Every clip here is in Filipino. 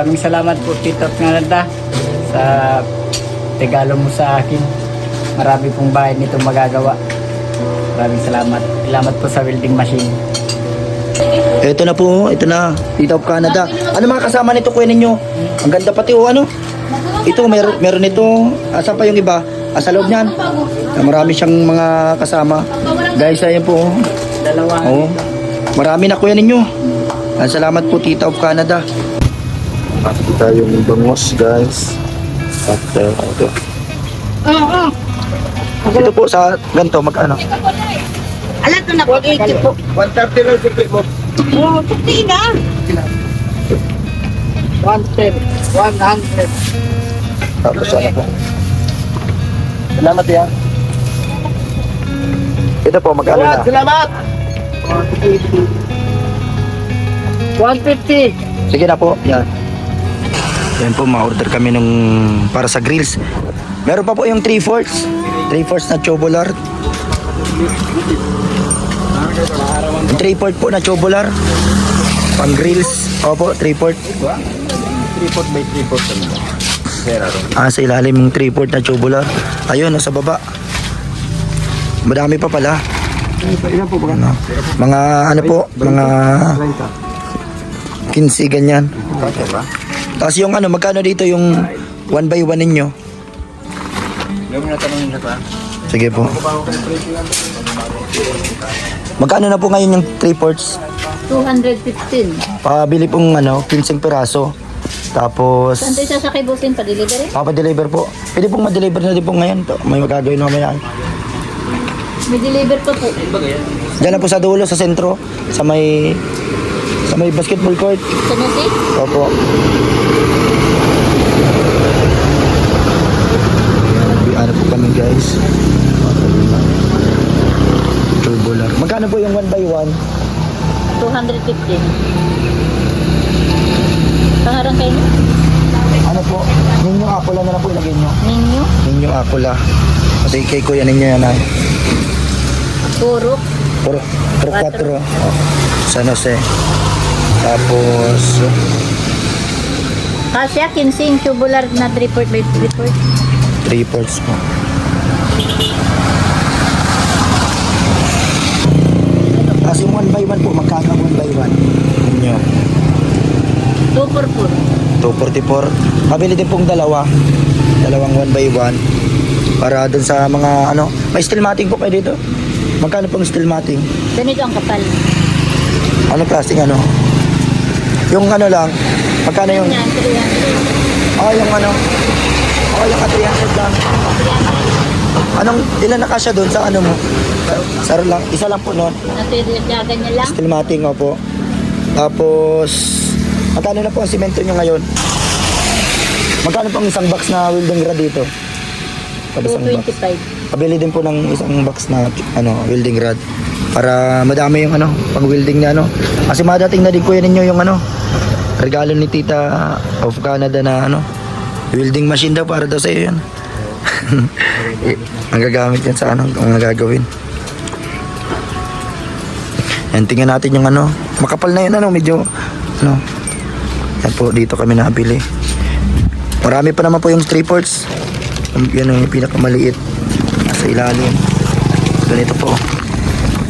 Maraming salamat po Tito Canada sa regalo mo sa akin. Marami pong bahay nito magagawa. Maraming salamat. Salamat po sa welding machine. Ito na po, ito na. Tita of Canada. Ano mga kasama nito kuya ninyo? Ang ganda pati ano? Ito, meron nito. Asa pa yung iba? Sa loob niyan. Marami siyang mga kasama. Guys, ayan po. Dalawa. Oh. Marami na kuya ninyo. Salamat po Tita of Canada. Makita yung bangos guys. At ito. Ito po sa ganito magkano? Alam ko na po, 80 po. 130 lang siyempre mo. Oh, puti na. 110. 100. Tapos ano po? Salamat yan. Ito po magkano na? Salamat. 150. Sige na po, yan. Yan po, ma-order kami nung para sa grills. Meron pa po yung 3/4. 3/4 na tubular. 3/4 po na tubular. Pang grills. Opo, 3/4. 3/4 by 3/4. Sa ilalim yung 3/4 na tubular. Ayun, nasa baba. Madami pa pala. Ilan po ba? Mga ano po, mga 15 ganyan. Tapos yung ano, magkano dito yung 1x1 ninyo? Gawin mo na tanongin sa pa. Sige po. Magkano na po ngayon yung 3/4? 215. Pabili pong ano, 15 piraso. Tapos Saan tayo sasakay busin pa delivery? papadeliver po. Pwede pong ma-deliver na din po ngayon. May magagawin na mamaya. May deliver pa po. Diyan na po sa dulo, sa sentro. Sa may basketball court. Sa Nusi? Opo. Ano po kami guys? Tubular. Magkano po yung 1x1? 215. Pangarang kayo? Ano po? Ninyong apula na lang po ilagay nyo. Ninyo? Ninyong apula. Kasi kay kuya ninyo yan ay. Puro. Puro 4. San Jose. Tapos Kasya, 15 tubular na 3/4 by 3/4. 3/4 po. Tapos yung 1x1 po, magkano ang 1x1 ninyo? 244. 244. Pabili din pong dalawang 1x1 para dun sa mga ano, may steel matting po kayo dito. Magkano pong steel matting? Ganito ang kapal. Ano plastic ano? Yung ano lang, magkano yung Yan, 300. yung ano? Yung 300 lang. Anong ilan na kasya doon sa ano mo? Saro lang, isa lang po noon. Natiragan niya lang. Steel matting po. Tapos magkano na po ang simento nyo ngayon? Magkano po ang isang box na welding rod dito? Pag isang box. 225. Pabili din po ng isang box na welding rod para madami yung pang welding na kasi madating na din kuya ninyo yung regalo ni Tita of Canada na welding machine daw para daw sa iyo yan. Ang gagamit yan sa kung nagagawin. Yan, tingnan natin yung makapal na yun medyo yan po, dito kami nabili. Marami pa naman po yung 3/4. Yan yung pinakamaliit nasa ilalim. Ganito po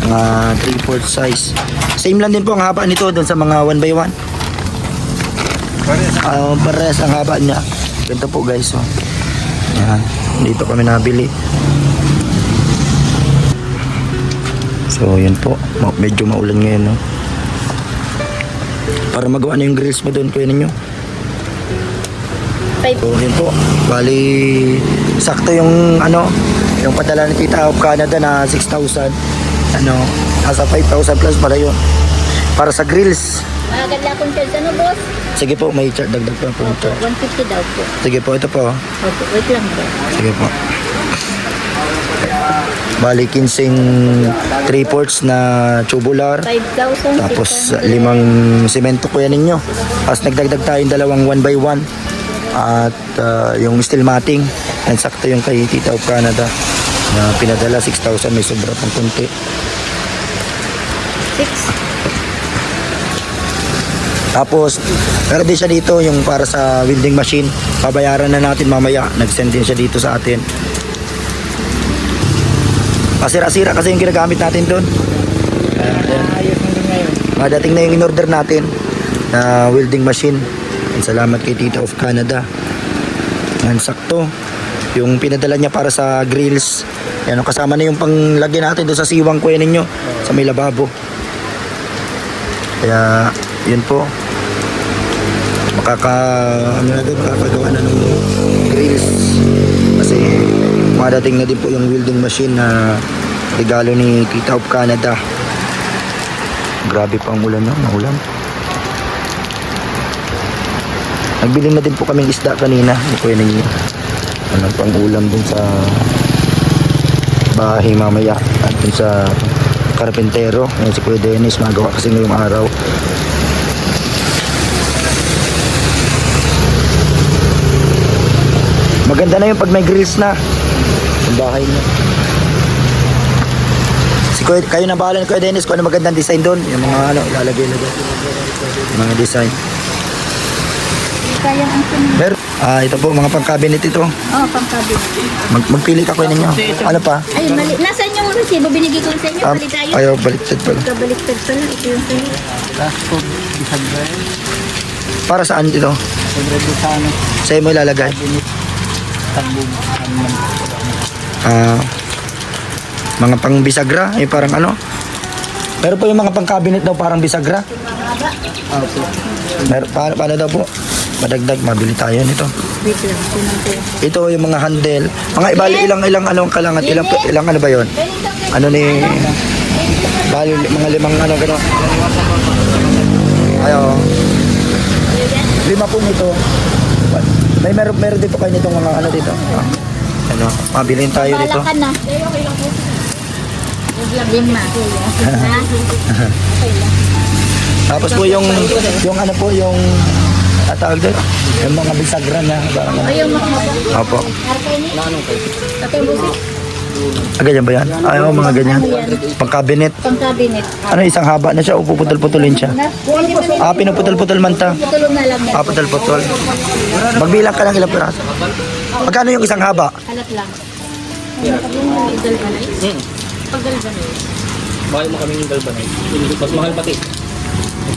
mga 3/4 size. Same lang din po ang haba nito doon sa mga 1x1. Parehas ang haba niya. Ganito po guys. Yan, dito kami nabili. So yan po, medyo maulan ngayon para magawa na yung grills mo doon kuya ninyo. So yun po, bali sakto yung yung padala ni Tita of Canada na 6,000, nasa 5,000 plus para yun para sa grills. Maganda akong charge boss? Sige po, may dagdag pa po ito. 150 daw po. Sige po, ito po. Okay, wait lang bro. Sige po. Bali 15 3/4 na tubular. 5,000. Tapos 5 semento kuya ninyo. Tapos nagdagdag tayong dalawang 1x1. At yung steel matting. Sakto yung kay Tita of Canada. Na pinadala 6,000, may sobra pang kunti. 6. Tapos, meron din siya dito yung para sa welding machine. Babayaran na natin mamaya. Nag-send din siya dito sa atin. Sira-sira kasi yung ginagamit natin doon. Ayos na din ngayon. Madating na yung in-order natin na welding machine. And salamat kay Tita of Canada. Yan, sakto. Yung pinadala niya para sa grills. Yan, kasama na yung panglagyan natin doon sa siwang kuya ninyo. Sa may lababo. Kaya, yun po. Makakagawa na ng grills. Kasi, madating na din po yung welding machine na regalo ni Tita of Canada. Grabe pa ang ulan na, maulan. Nagbili na din po kaming isda kanina. Hindi ko yun yung pang ulam dun sa bahay mamaya. At dun sa karpentero. Ngayon si Kuya Dennis, magawa kasi ngayong araw. Maganda na yung pag may grills na. Yung bahay niya. Kayo na bahala ni Kuya Dennis kung ano magandang design doon. Yung mga ilalagay-lagay. Yung mga design. Kaya ang sunod. Ito po, mga pang-cabinet ito. Oh, pangkabi. Magpili ka Kuya ninyo. Ano pa? Ay, mali. Nasaan yung resibo? Binigay ko sa inyo. Balik tayo. Ayaw, baliktad pala. Kabaliktad pala. Ito yung sa'yo. Last po, isang gawin. Para saan ito? Sobrang doon sa ano. Sa'yo mo ilalagay? Tambog. Mga pang bisagra, parang ano. Pero po yung mga pang cabinet daw parang bisagra. Opo. Paano daw po? Madagdag, mabili tayo nito. Wait lang. Sinang ko. Ito yung mga handle. Mga ibali ilang ano ang kailangan? Ilang ano ba yon? Ano ni bali mga limang ano gano. Ayo. 5 po nito. Meron dito kayo nitong mga ano dito. Ano, mabilin tayo dito. Bala ka na. Lima. Tapos po yung ano po yung tawag doon, yung mga bisagra na parang ano. Ay, yung makakapag. Opo. Tatay busit. Ganyan ba yan? Ay, mga ganyan. Pang cabinet. Pangkabinet. Ano, isang haba na siya o puputol-putulin siya? Pinuputol-putol man ta. Putulong na lang yan. Putol-putol. Magbilang ka ng ilang piraso. Magkano yung isang haba? Alat lang. Paggalbanay. Paggalbanay. Mahal mo kaming galbanay. Mas mahal pati.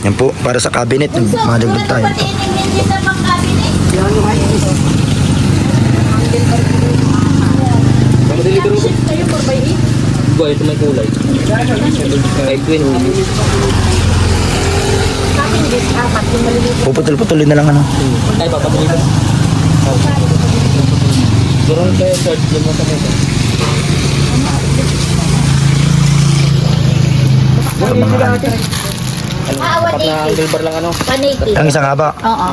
Yan po, para sa cabinet. Madagdag tayo. Hindi sa pangkabinet. Madali ka rin. Kayo, 4x8. Boy, ito may kulay. Kay Queen. Kapin din, 4. Yung maliliit. Puputol-putulin na lang ano. Ay, papatuloy ka. Doon kayo, search. Doon mo sa mga. Sa mga Apat na handlebar lang ano. 180. ang isang haba. Oo.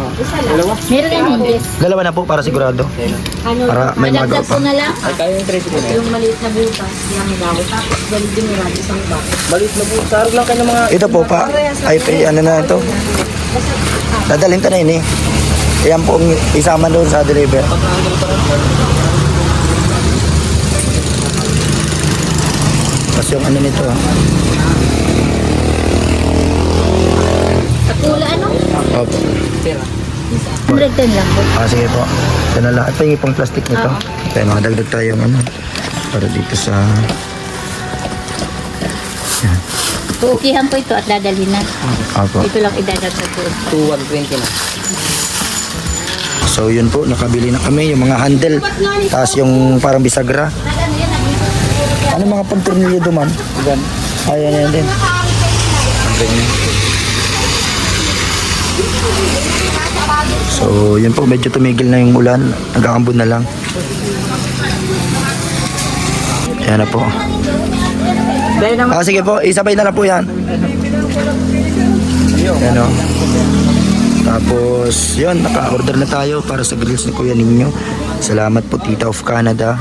Dalawa? Meron yan, hindi. Dalawa na po para sigurado. Para may magawa Madagdag pa. ko na lang. Ay, kaya yung 30 na. Yung maliit na butas, yung daw. Tapos, galing din yung isang bako. Balit na po. Sarap lang kayo ng mga... Ito po pa. Ay, ano na ito. Dadalhin ka na yun eh. Ayan po ang isama doon sa deliver. Tapos yung ano nito. Katula, ano? Opo. 110 lang po. Sige po. Ito na lang. Ito yung pang plastic nito. Kaya makadagdag tayo ng ano. Para dito sa... Yan. Tuukihan ko ito at dadalhin na. Opo. Ito lang idadagdag ko. 2,120 na. So yun po, nakabili na kami yung mga handle. Tapos yung parang bisagra. Ano mga pang-tornilyo duman? Gan. Ayan yan din. So yun po, medyo tumigil na yung ulan. Nag-aambon na lang. Ayan na po. Sige po, isabay na lang po yan. Ayan o. Tapos, yun, naka-order na tayo para sa grills ni Kuya Ninyo. Salamat po, Tita of Canada.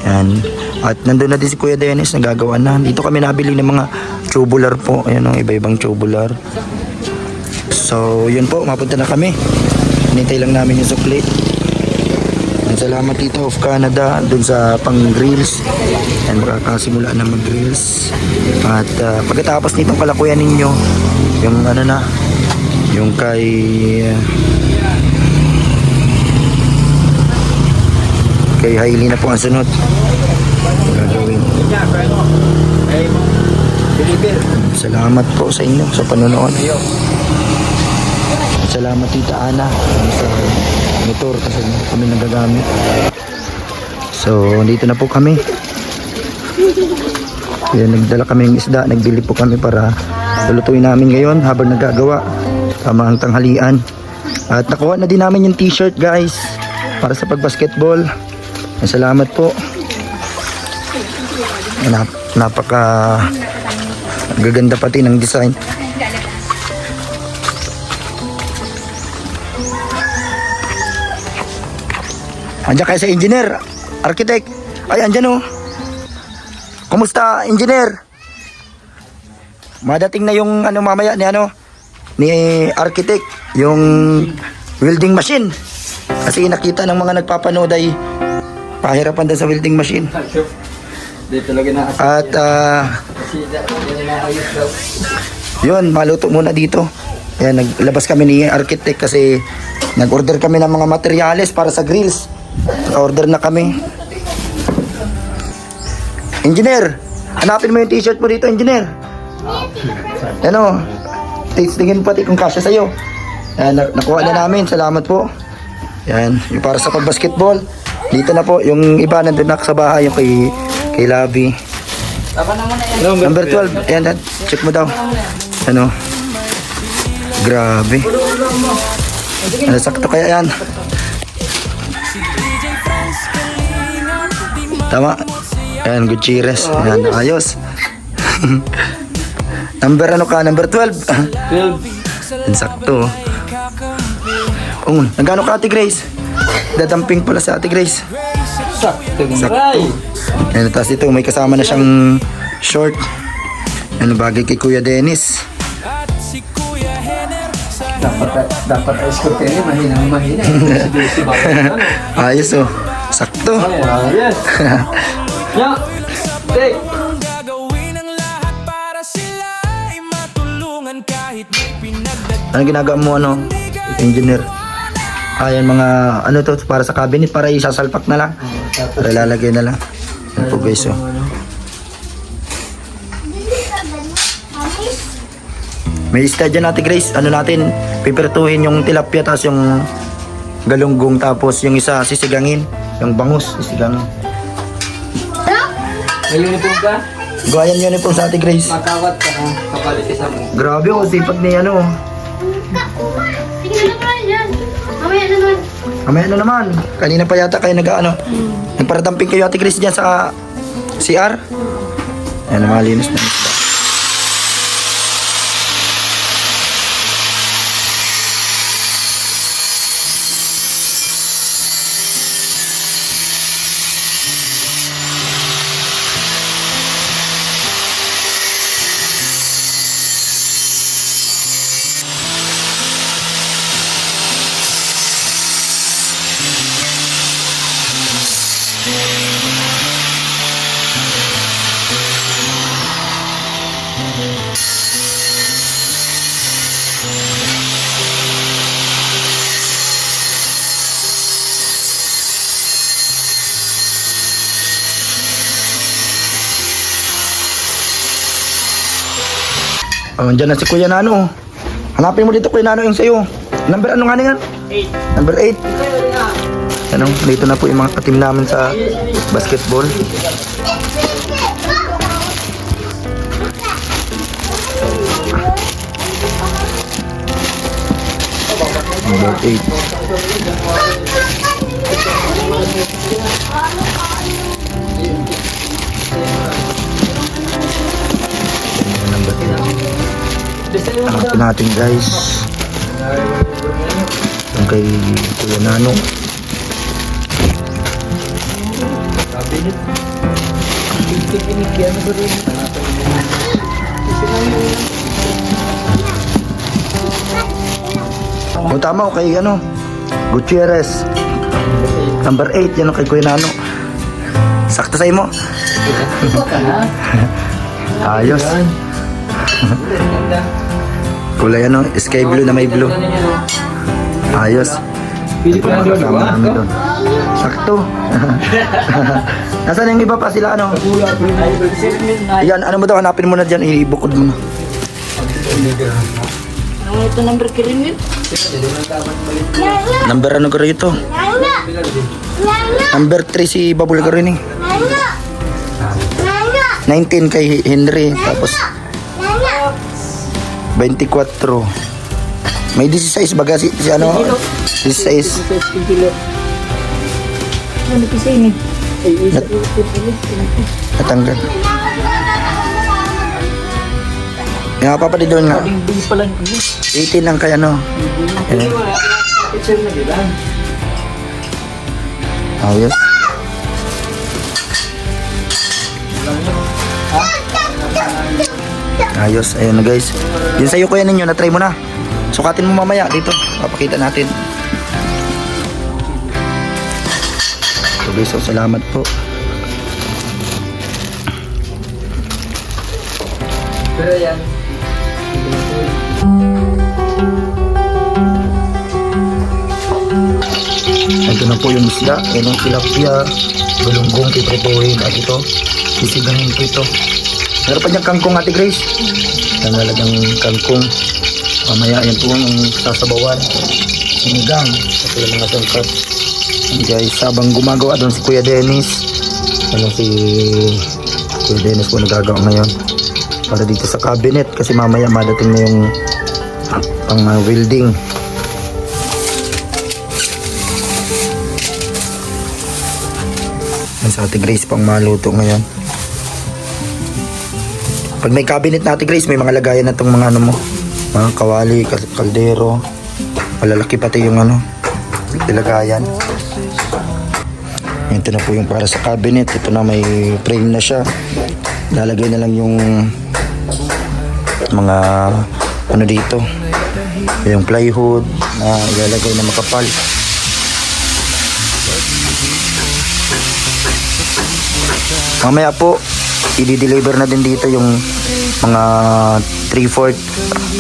Yan. At nandun na din si Kuya Dennis, nagagawa na. Dito kami nabili ng mga tubular po. Ayan o, iba-ibang tubular. So, yun po, mapunta na kami. Hinintay lang namin yung sukli. Yan, salamat, Tita of Canada, dun sa pang-grills. Yan, makakasimula na mag-grills. At pagkatapos nitong kalakuyan ninyo, yung ano na, Yung kay Hailey na po ang sunod. Gagawin. Salamat po sa inyo sa panonood. Salamat Tita Ana sa motor kasi kami nagagamit. So, dito na po kami. Kaya nagdala kami ng isda, nagbili po kami para lulutuin namin ngayon habang nagagawa. Tama ang tanghalian. At nakuha na din namin yung t-shirt guys para sa pagbasketball. Salamat po. Napaka gaganda pati ng design. Andiyan kayo sa engineer, architect. Ay, andyan oh. Kumusta, engineer? Madating na yung ano mamaya ni architect, yung welding machine. Kasi nakita ng mga nagpapanood ay pahirapan din sa welding machine. At yun, maluto muna dito. Ayan, naglabas kami ni architect kasi nag-order kami ng mga materyales para sa grills. Nag-order na kami. Engineer, hanapin mo yung t-shirt mo dito, engineer. Ano, tingin pati kung kasya sa'yo. Ayan, nakuha na namin, salamat po. Ayan, yung para sa pag-basketball. Dito na po, yung iba nandun na sa bahay, yung kay Lavi. Number 12, ayan, check mo daw. Ano, grabe. Ano, sakto kaya yan. Tama. Ayan, Gutierrez. Ayan, ayos. Number ano ka? Number 12. 12. Ayan, sakto. Oh, nagano ka, Ate Grace? Dadamping pala sa Ate Grace. Sakto. Ayan, tapos ito, may kasama na siyang short. Ano, bagay kay Kuya Dennis. Dapat ay scooter mahina. Ayos oh. Sakto. Yes. Yeah. Take. Ano ginagawa mo engineer? Ayan mga ano to para sa cabinet para isasalpak na lang. Para ilalagay na lang. Yan po guys oh. May isda dyan natin Grace. Ano natin? Pipirtuhin yung tilapia tapos yung galunggong tapos yung isa sisigangin. Yung bangus sisigangin. May uniform ka? Gawayan uniform sa Ate Grace. Matawat ka ha. Kapalit isa mo. Grabe oh, sipag ni ano. Tingnan naman yan. Mamaya naman. Mamaya na naman. Kanina pa yata kayo nag-ano. Nagparadamping kayo Ate Grace dyan sa CR. Ayan, malinis na isda. Oh, andyan na si Kuya Nano. Hanapin mo dito Kuya Nano yung sa'yo. Number ano nga yan? 8. Number 8. Ano, dito na po yung mga katim namin sa basketball. Number 8. Number 8. Hanapin natin guys. Yung kay Kuya Nano. O tama o kay ano Gutierrez. Number 8 yan o kay Kuya Nano. Sakto sa'yo mo. Ayos. Kulay ano, sky blue na may blue. Ayos. Pili ko na Kasama namin doon. Sakto. Nasaan yung iba pa sila ano? Yan, ano mo daw, hanapin mo na dyan, ibukod mo na. Ano ito number ka rin yun? Number ano ka rito? Number 3 si Babul ka rin eh. 19 kay Henry, tapos 24. May 16 baga si ano? 16. Ano kasi yun eh? Natanggal. Yung nga papa doon nga. Hindi pala. 18 lang kay ano. Ayan. Ayos. Ayos. Ayun na guys. Yun sa'yo kuya ninyo, na-try mo na. Sukatin mo mamaya dito. Papakita natin. So guys, so salamat po. Pero yan. Ito na po yung isda. Yan ang tilapia. Galunggong piprituhin. At ito, sisigahin ko ito. Meron pa niyang kangkong, Ate Grace. Ang talagang kangkong. Mamaya yan po ang sasabawan. Sinigang. Ito yung mga sangkat. And guys, habang gumagawa doon si Kuya Dennis. Si Kuya Dennis po nagagawa ngayon. Para dito sa cabinet. Kasi mamaya madating na yung pang welding. Yan sa Ate Grace pang maluto ngayon. Pag may cabinet na Ate Grace, may mga lagayan na itong mga ano mo. Mga kawali, kaldero. Malalaki pati yung ano, ilagayan. Ito na po yung para sa cabinet. Ito na may frame na siya. Lalagay na lang yung mga ano dito. Yung plywood na ilalagay na makapal. Mamaya po, i-deliver na din dito yung mga 3/4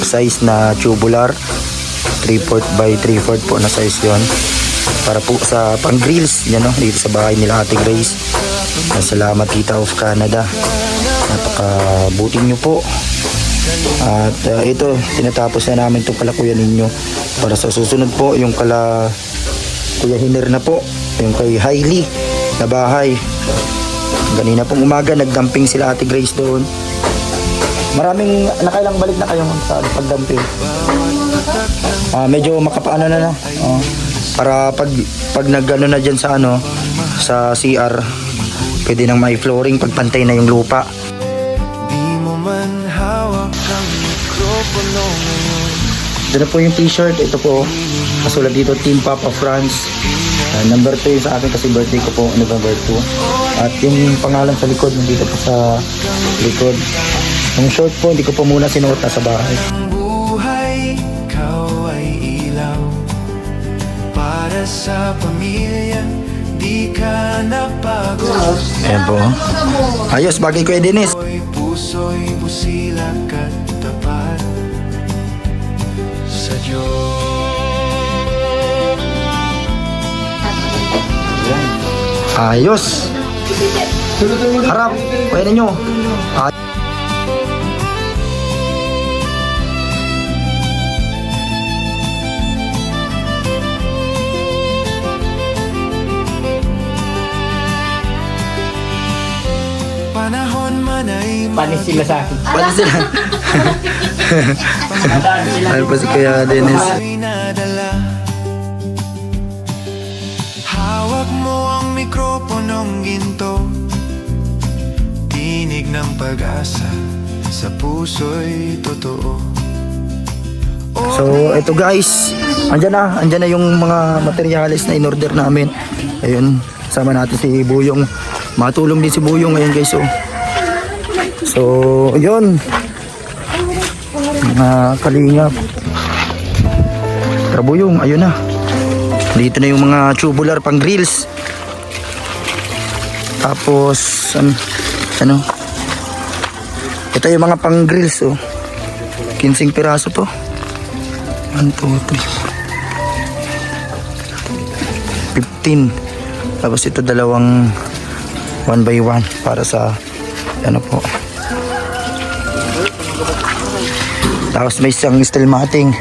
size na tubular. 3/4 by 3/4 po na size yon. Para po sa pang grills, yan, no? Dito sa bahay nila Ate Grace. Salamat Tita of Canada. Napakabuti nyo po. At ito, tinatapos na namin itong kala kuya ninyo. Para sa susunod po, yung kala Kuya Hiner na po. Yung kay Hailey na bahay. Ganina pong umaga, nagdamping sila Ate Grace doon. Maraming, nakailang balik na kayo sa pagdamping. Medyo makapaano na. Para pag nag-ano na dyan sa ano, sa CR, pwede nang may flooring pagpantay na yung lupa. Ito na po yung t-shirt. Ito po, kasulat dito, Team Papa France. Number 2 sa akin kasi birthday ko po, November 2. At yung pangalan sa likod, nandito po sa likod. Yung short po, hindi ko po muna sinuot na sa bahay. Buhay, ikaw ay ilaw. Para sa pamilya, di ka napagod. Ayan po. Ayos, bagay ko Dennis. Puso'y busilak at tapat sa Diyos. Ayos. Harap, pwede nyo. Panahon man ay Panis sila sa akin. Pwede sila. Madaan sila. Ayun po si Kuya Dennis. ay nadala. Hawak mo ang mikroponong ginto. Tinig ng pag-asa sa puso'y totoo. So, ito guys. Andyan na yung mga materials na in-order namin. Ayun, sama natin si Buyong. Matulong din si Buyong ngayon guys. So, yun. Mga kalingap. Tara Buyong, ayun na. Dito na yung mga tubular pang grills. Tapos, ano? Ito yung mga pang grills, 15 piraso to. 1, 2, 3. 15. Tapos ito dalawang 1 by 1 para sa ano po. Tapos may isang steel matting.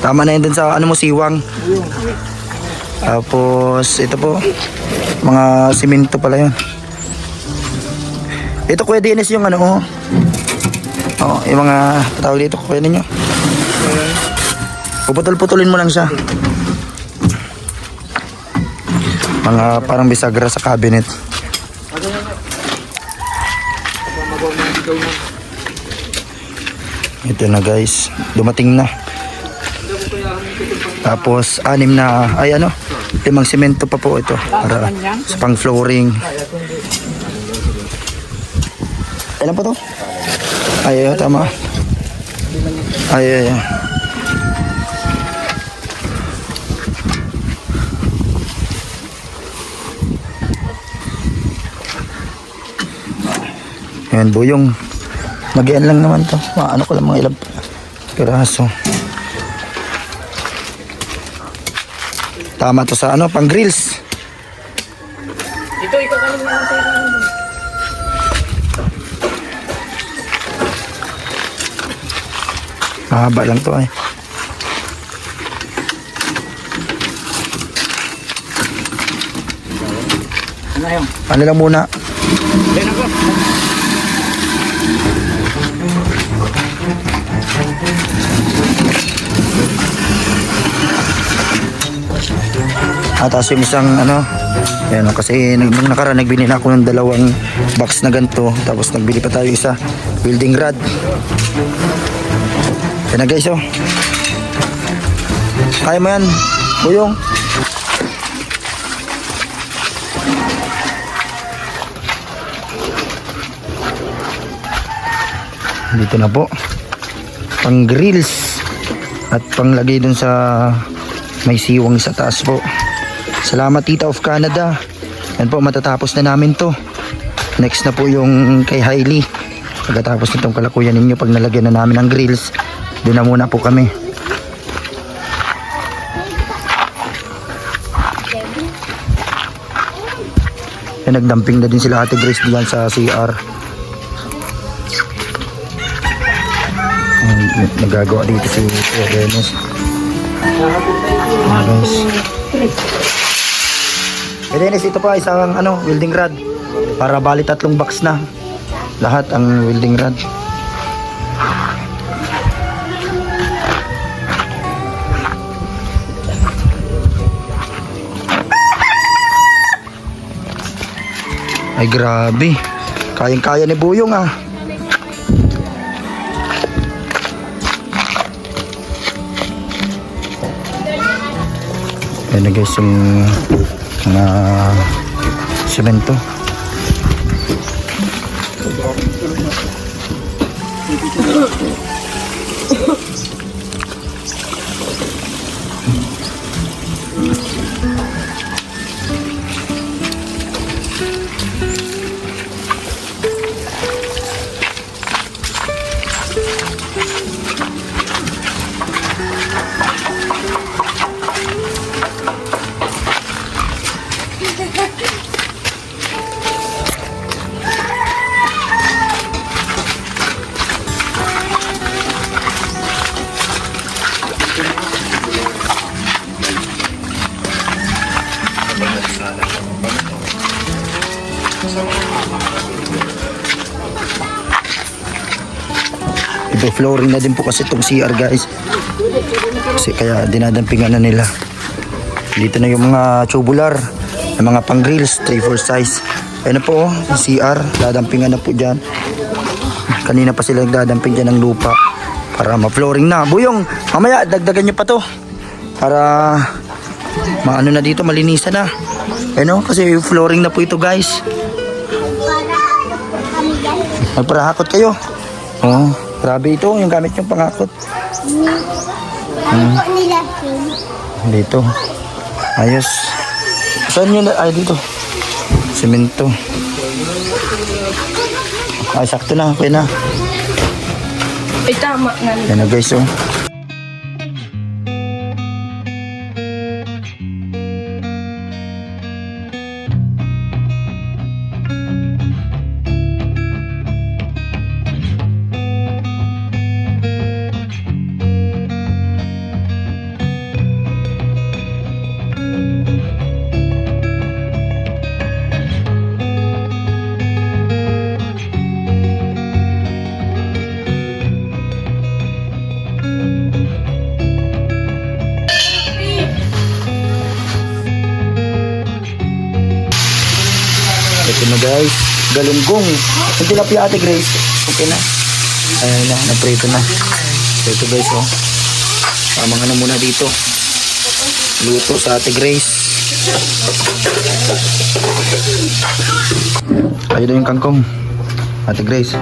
Tama na yun dun sa ano mo, siwang. Tapos ito po, mga simento pala yun. Ito Kuya Dennis yung ano, oh, yung mga tawag dito, kuya ninyo. Puputol-putulin mo lang siya. Mga parang bisagra sa cabinet. Ito na guys, dumating na. Tapos 6 na, ay ano, 5 semento pa po ito para sa pang flooring. Ilan pa to? Ay, tama. Ay. Ayan, buyong. Mag-ian lang naman to. Ano ko lang mga ilang piraso. Tama to sa ano, pang grills. Ito, ikaw ka naman sa ito. Mahaba lang to ay. Ano yun? Ano lang muna. Yan ako. Tapos yung isang ano, yan kasi nung nakaraan nagbili na ako ng 2 box na ganito. Tapos nagbili pa tayo isa welding rod. Yan na guys, oh. Kaya mo yan, buyong. Dito na po pang grills at panglagay dun sa may siwang sa taas po. Salamat Tita of Canada. Yan po, matatapos na namin to. Next na po yung kay Hailey. Pagkatapos nitong kalakuyan ninyo, pag nalagyan na namin ang grills, doon na muna po kami. Yan, nagdamping na din sila Ate Grace diyan sa CR. Nagagawa dito si Dennis. Dennis, ito pa isang ano, welding rod. Para bali 3 box na. Lahat ang welding rod. Ay grabe. Kayang-kaya ni Buyong ah. Ayan na guys yung mga semento. Ito flooring na din po kasi itong CR guys. Kasi kaya dinadampingan na nila. Dito na yung mga tubular, yung mga pang grills, 3/4 size. Ayun na po, yung CR, dadampingan na po dyan. Kanina pa sila nagdadamping dyan ng lupa para ma-flooring na. Buyong, mamaya dagdagan nyo pa to para maano na dito, malinisan na. Ayun o, kasi flooring na po ito guys. Magparahakot kayo. Oh, grabe ito, yung gamit yung pangakot. Dito. Ayos. Saan yun? Ay, dito. Semento. Ay, sakto na. Okay na. Ay, tama nga. Yan na guys, oh. guys. Galunggong. Yung tilapia Ate Grace. Okay na. Ayan na, naprito na. So ito guys, oh. Tamang ano muna dito. Luto sa Ate Grace. Ayun na yung kangkong. Ate Grace.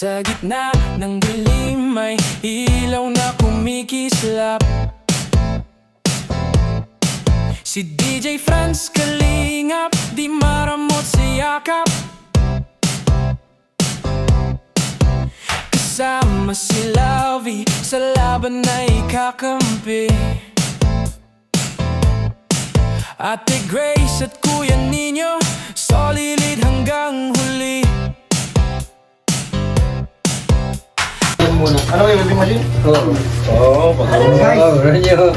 Sa gitna ng dilim may ilaw na kumikislap. Si DJ Franz Kalingap, di maramot sa yakap. Kasama si Lavi, sa laban na ikakampi. Ate Grace at Kuya Nino, solid hanggang huli. Ano kayo, welding machine? Ay ko.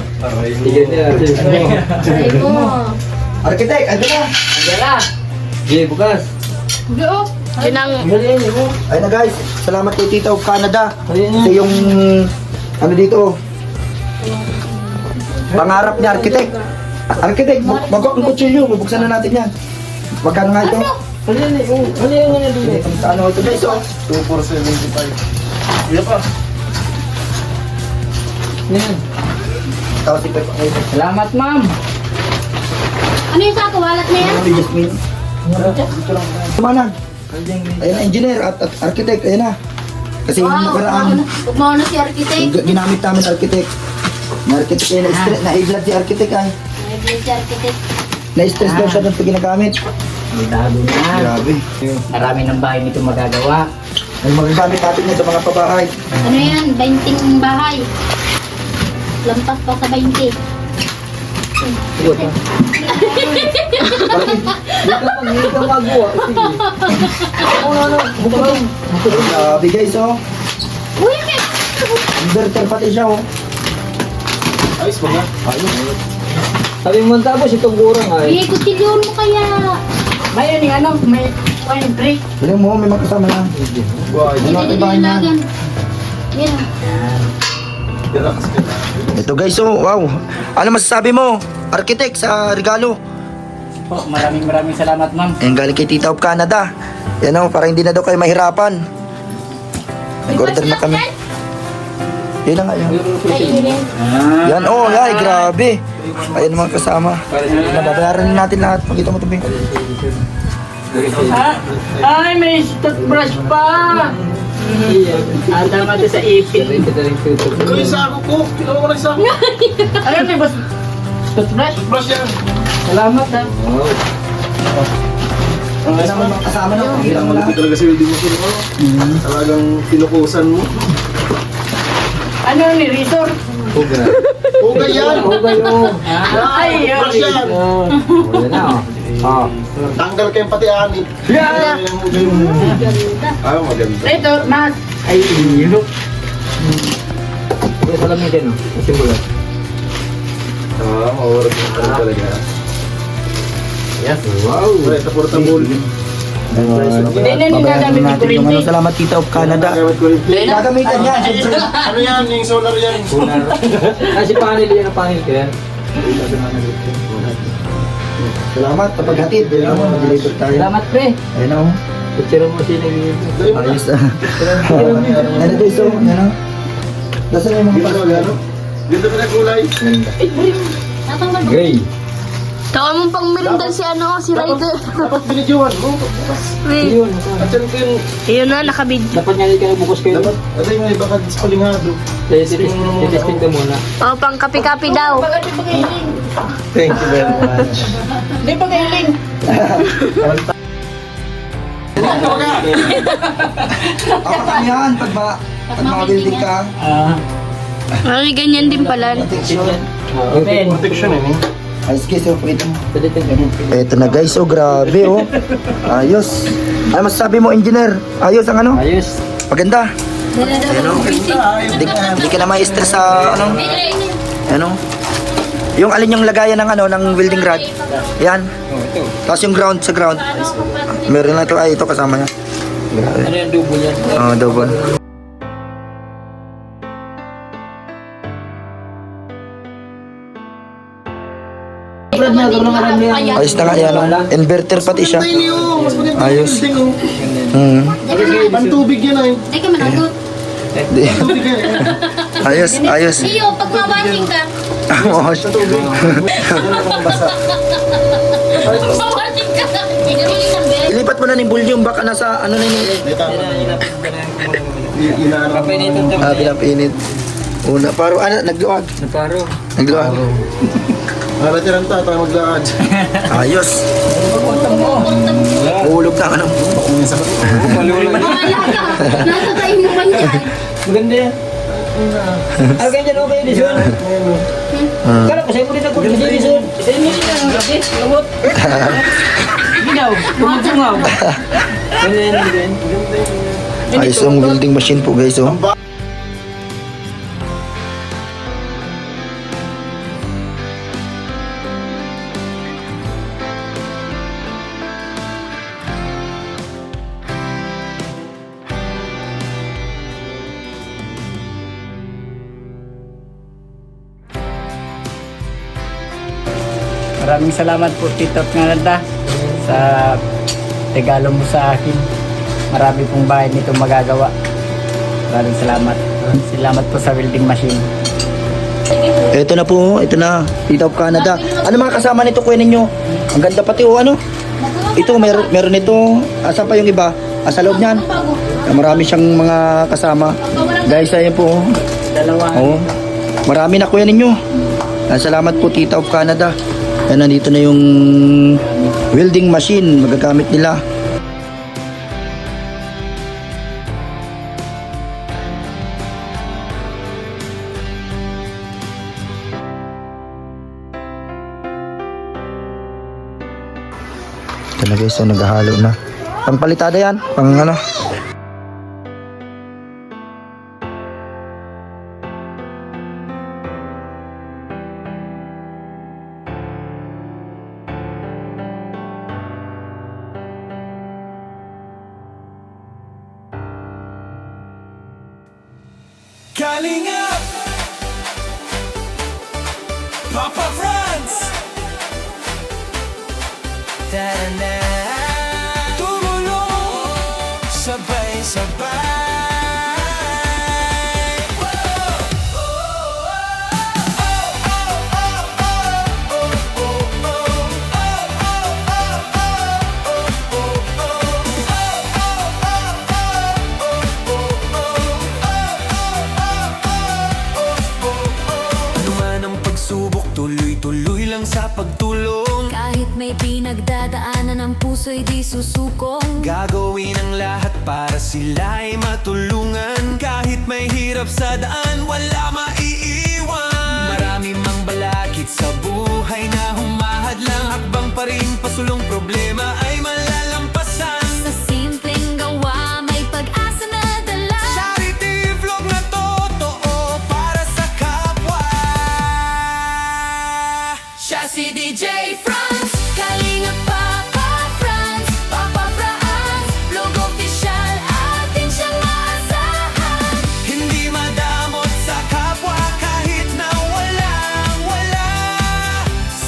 Architect, ano na? Ayun na guys, salamat kay Tita of Canada. Ito yung, ano dito, pangarap ni Architect. Architect, magkak ng kutsilyo, bubuksan na natin yan. Magkano nga ito? Ano ito guys, oh? 2,475. Iya pa. Tapos ito, Salamat, ma'am. Ano yung sako? Walat na yan? Jasmine. Mana? Ayun na, engineer at architect, ayun na. Kasi yung nakaraan, Huwag mo na si architect. ginamit namin architect. Na-architect ay na-stress, na-blood si architect ay. Nag-bless si architect. Na-stress daw siya doon pag ginagamit. Bago na. Grabe. Marami ng bahay nito magagawa. Ay magagamit natin yan sa mga pabahay. Ano yan? 20 bahay. Lampas pa sa 20. Grabe guys, oh. Uy, okay. Inverter pati siya, oh. Ayos ba nga? Sabi mo tapos itong gurang ay. Bigay ko tilyon mo kaya. May yun yung ano, may wine break. Dali mo, may makasama na. Hindi Ano din ba yan? nilagan. Yan. Ito guys, oh, wow. Ano masasabi mo? Architect sa regalo. Po, maraming salamat, ma'am. Ayan, galing kay Tita of Canada. Yan o, para hindi na daw kayo mahirapan. Nag-order na kami. Yan na nga yan. Yan, oh, ay, grabe. Ayan mga kasama. Nababayaran natin lahat. Pakita mo ito, Bing. Ay, may toothbrush pa. Tama ito sa ipin. Ito yung sako ko. Kailangan ko ng sako. Ano yung boss? Toothbrush? Brush yan. Salamat, ha. Ang naman mga kasama na. Pakita mo lahat. Talaga si welding machine mo. Talagang pinukusan mo. Ano ni Resort? Hugay yan. Ay, yun. Brush yan. Wala na oh. Tanggal kayong pati ani. Yeah. Ah, maganda. Ito, mas. Ay, yun. Ito sa lamig din oh. Simula. Ah, maurag yung talaga. Yes. Wow. Ito portable. Hindi na ninagamit ni natin yung ano, Kurinti. salamat Tita of Canada. Gamit ko rin. Gagamitan yan. Siyempre. Ano yan? Yung solar yan. Kasi panel yan ang panel ko yan. Salamat, kapaghatid. Mag-deliver tayo. Salamat, pre. Ayun o. Picture mo siya nag-iibig. Ayos na. Ano guys, oh. Ano? Nasaan yung mga Ganda pasok? ba ano? Ganda pa na kulay. Natanggal mo. Gray. Tawa mo pang merindal si ano, si Ryder. Dapat binidyohan mo. Yun. At yan ko yung... Ayun na, nakabidyo. Dapat nga kayo bukos kayo. Dapat, ano yung may baka dispalingado. Testing ka muna. O, pang kapi-kapi daw. Thank you very much. Di ba kailing? Ako kami yan. Pag mga building ka. Ay, ganyan din pala. Protection. Ben. Protection eh. Ayos guys, oh. Pakita mo. Eto na guys, oh. Grabe, oh. Ayos. Ano masasabi mo, engineer? Ayos ang ano? Ayos. Maganda. Hindi ka na ma-stress sa ano? Ano? Yung alin yung lagayan ng ano, ng welding rod. Yan. Tapos yung ground sa ground. Meron na ito. Ay, ito kasama niya. Ano yung double yan? Oh, double. Ayos na nga yan. Oh. Inverter pati siya. Ayos. Pantubig yan ay. Ay, ka managot. Di- Tubig yan eh. Ayos, ayos. Iyo, pag mabashing ka. Wash. Mabashing ka. Hindi ka rin isang bed. Lipat mo na ng volume, baka nasa ano na yun. Pinapinit. Una, paro, nagluwag. Nagluwag. Naratirang tayo maglakad. Ayos. Hulog na, ano. Wala ka. Nasa tayo mo man yan. Maganda yan. Okay dyan, okay, Dison. Kala ko sa'yo mo rin ako, Dison. Sa'yo mo rin yan, kasi, labot. Ginaw, tumutungaw. Ganda yan, din. Ayos ang welding machine po guys, oh. Maraming salamat po Tito Canada sa regalo mo sa akin. Marami pong bahay nito magagawa. Maraming salamat. Salamat po sa welding machine. Ito na po, ito na. Tito of Canada. Ano mga kasama nito kuya ninyo? Ang ganda pati, oh, ano? Ito, meron ito. Asa pa yung iba? Sa loob niyan. Marami siyang mga kasama. Guys, ayun po, oh. Dalawa. Oh. Marami na kuya ninyo. Salamat po Tito of Canada. Yan, nandito na yung welding machine magagamit nila. Ito na guys, so naghahalo na. Pang palitada yan, pang ano. Kalingap Papa Franz tumulong sabay-sabay. Ano man ang pagsubok, tuloy-tuloy lang sa pagtulong. Kahit may pinagdadaanan ang puso'y di susukong. Gagawin ang lahat para sila ay matulungan. Kahit may hirap sa daan, wala maiiwan. Marami mang balakid sa buhay na humahadlang. Hakbang pa rin pasulong problema ay malalampasan. Sa simpleng gawa may pag-asa na dala. Charity vlog na totoo para sa kapwa. Siya si DJ Franz, Kalingap Papa Franz, Papa Franz, vlog official, atin siyang maasahan. hindi madamot sa kapwa kahit na walang wala.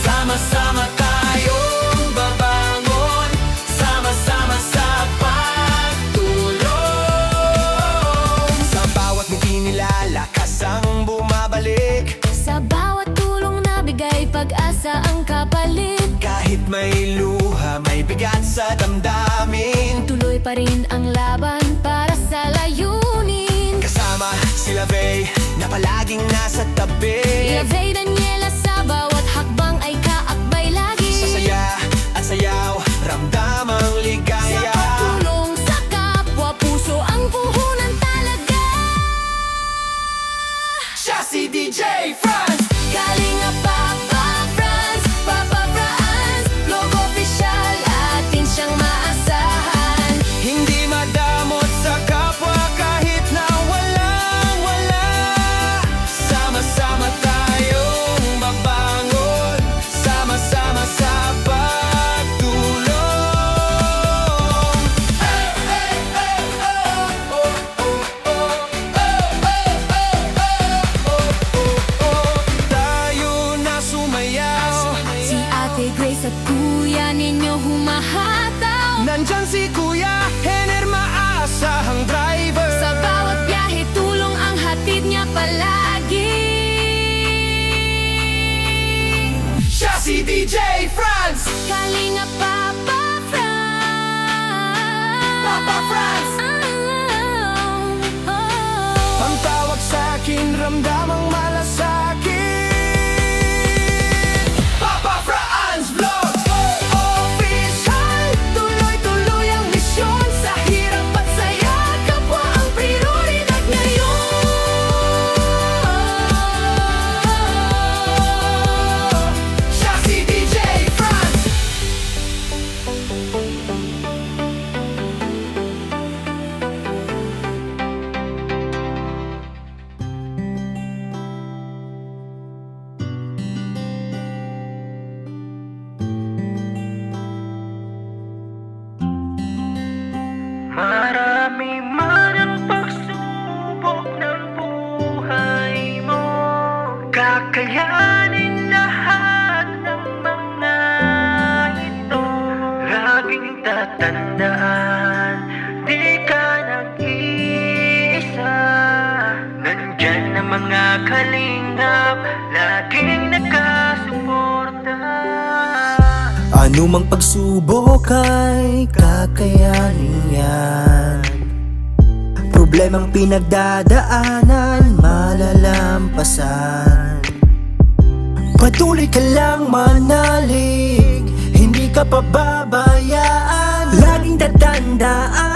Sama-sama tayong babangon, sama-sama sa pagtulong. Sa bawat ngiti nila, lakas ang bumabalik. Sa bawat tulong na bigay, pag-asa ang kapalit. Kahit may luha, may bigat sa damdamin. Tuloy pa rin ang laban para sa layunin. Kasama sila Vey na palaging nasa tabi. Ilagay Daniela sa bawat hakbang ay kaakbay lagi. Sa saya at sayaw, ramdam ang Sa ligaya. pagtulong sa kapwa, puso ang puhunan talaga. Siya si DJ Franz, Kalingap Papa Franz, Papa Franz, vlog official, atin siyang maasahan. hindi madamot sa kapwa kahit na walang wala. Sama-sama tayong mabangon, sama-sama sa pagtulong. Tayo na sumayaw, Si Ate Grace at kuya ninyo humahataw. nandyan si Kuya Henner, maasahang driver. Sa bawat biyahe, tulong ang hatid niya palagi. Siya si DJ Franz, Kalingap Papa Franz. Papa Franz. Ang tawag sa'kin, ramdamang malasakit. Papa Franz Vlogs Official. Tuloy-tuloy ang misyon. Sa hirap at saya, kapwa ang prioridad ngayon. Siya si DJ Franz. Marami man ang pagsubok ng buhay mo, kakayanin lahat ng mga ito. Laging tatandaan, di ka nag-iisa. Nandyan ang mga kalingap, laging nakasuporta. Anumang pagsubok ay kakayanin yan. Problemang pinagdadaanan, malalampasan. Patuloy ka lang manalig, hindi ka pababayaan. Laging tatandaan